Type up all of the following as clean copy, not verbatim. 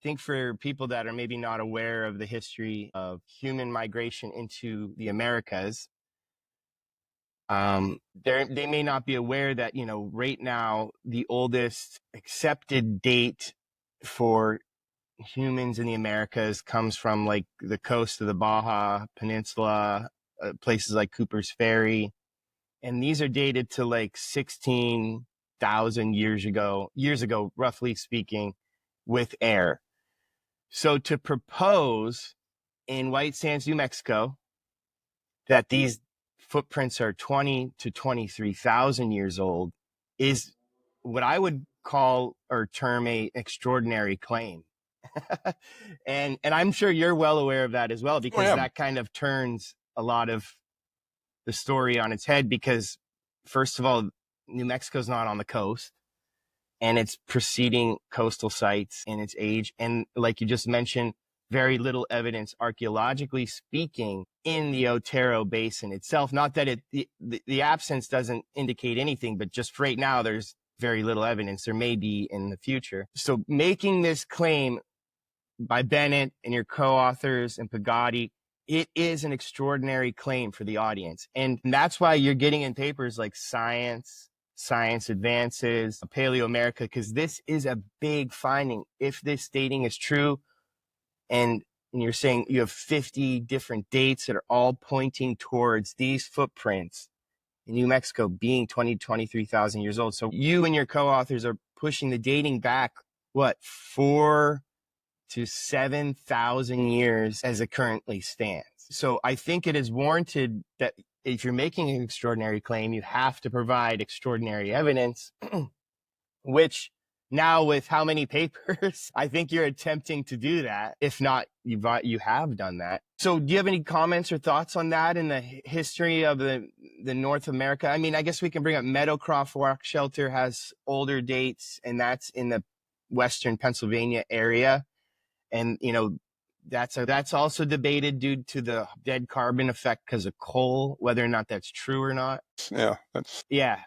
think for people that are maybe not aware of the history of human migration into the Americas, they may not be aware that, you know, right now, the oldest accepted date for humans in the Americas comes from like the coast of the Baja Peninsula, places like Cooper's Ferry. And these are dated to like 16,000 years ago, roughly speaking, with air. So to propose in White Sands, New Mexico, that these footprints are 20 to 23,000 years old is what I would call or term a extraordinary claim. and I'm sure you're well aware of that as well, because that kind of turns a lot of the story on its head, because first of all, New Mexico's not on the coast, and it's preceding coastal sites in its age. And like you just mentioned, very little evidence, archaeologically speaking, in the Otero Basin itself. Not that the absence doesn't indicate anything, but just right now, there's very little evidence. There may be in the future. So making this claim by Bennett and your co-authors and Pagadi, it is an extraordinary claim for the audience. And that's why you're getting in papers like Science Advances, Paleo America, because this is a big finding. If this dating is true, and you're saying you have 50 different dates that are all pointing towards these footprints in New Mexico being 20 to 23,000 years old. So you and your co-authors are pushing the dating back, what, 4 to 7,000 years as it currently stands. So I think it is warranted that if you're making an extraordinary claim, you have to provide extraordinary evidence, which now with how many papers, I think you're attempting to do that. If not, you have done that. So do you have any comments or thoughts on that in the history of the North America? I mean, I guess we can bring up Meadowcroft Rock Shelter has older dates, and that's in the Western Pennsylvania area. And, you know, that's also debated due to the dead carbon effect because of coal, whether or not that's true or not. Yeah.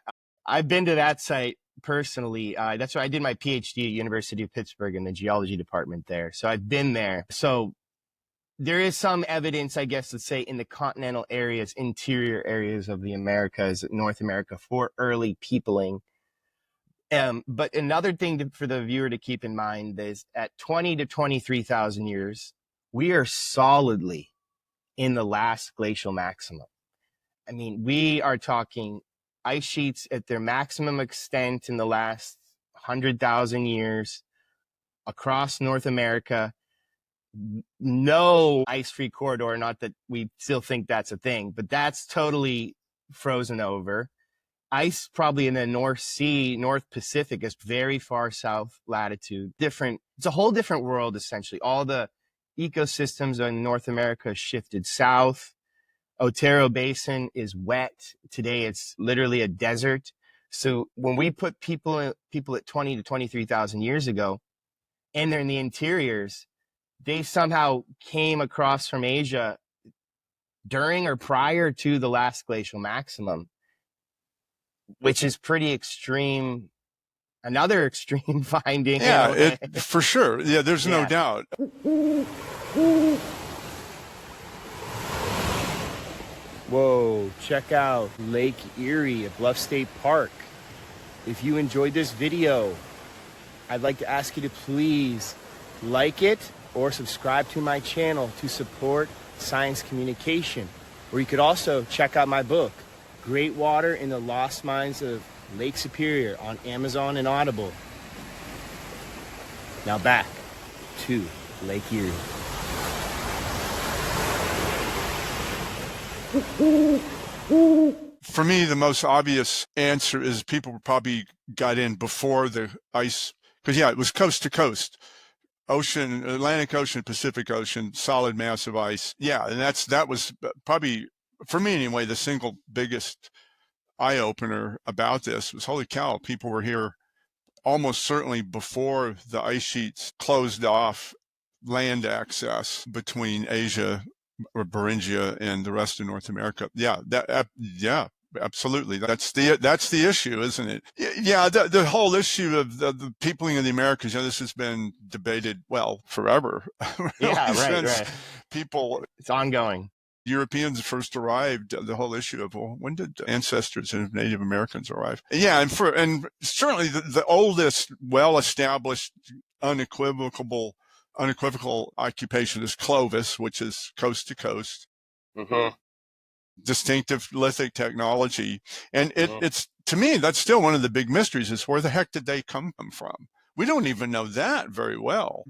I've been to that site personally. That's why I did my PhD at University of Pittsburgh in the geology department there. So I've been there. So there is some evidence, I guess, let's say in the continental areas, interior areas of the Americas, North America, for early peopling. But another thing for the viewer to keep in mind is at 20 to 23,000 years, we are solidly in the last glacial maximum. I mean, we are talking ice sheets at their maximum extent in the last 100,000 years across North America. No ice-free corridor, not that we still think that's a thing, but that's totally frozen over. Ice probably in the North Sea, North Pacific is very far south latitude. It's a whole different world, essentially. All the ecosystems in North America shifted south. Otero Basin is wet. Today, it's literally a desert. So when we put people at 20 to 23,000 years ago, and they're in the interiors, they somehow came across from Asia during or prior to the last glacial maximum, which is pretty extreme. Another extreme finding. Yeah, for sure. Yeah, there's no doubt. Whoa, check out Lake Erie at Bluff State Park. If you enjoyed this video, I'd like to ask you to please like it or subscribe to my channel to support science communication. Or you could also check out my book, Great Water in the Lost Mines of Lake Superior, on Amazon and Audible. Now back to Lake Erie. For me, the most obvious answer is people probably got in before the ice, because it was coast to coast, ocean, Atlantic Ocean, Pacific Ocean, solid massive ice. Yeah, and that was probably, for me anyway, the single biggest eye-opener about this was, holy cow, people were here almost certainly before the ice sheets closed off land access between Asia or Beringia and the rest of North America. Yeah, Absolutely. That's the issue, isn't it? Yeah. The whole issue of the peopling of the Americas, this has been debated, forever. Really, Yeah, since right. people, It's ongoing. Europeans first arrived, the whole issue of, when did ancestors of Native Americans arrive? Yeah. And certainly the oldest well-established, unequivocal occupation is Clovis, which is coast to coast. Mm-hmm. Distinctive lithic technology. And it's, to me, that's still one of the big mysteries, is where the heck did they come from? We don't even know that very well.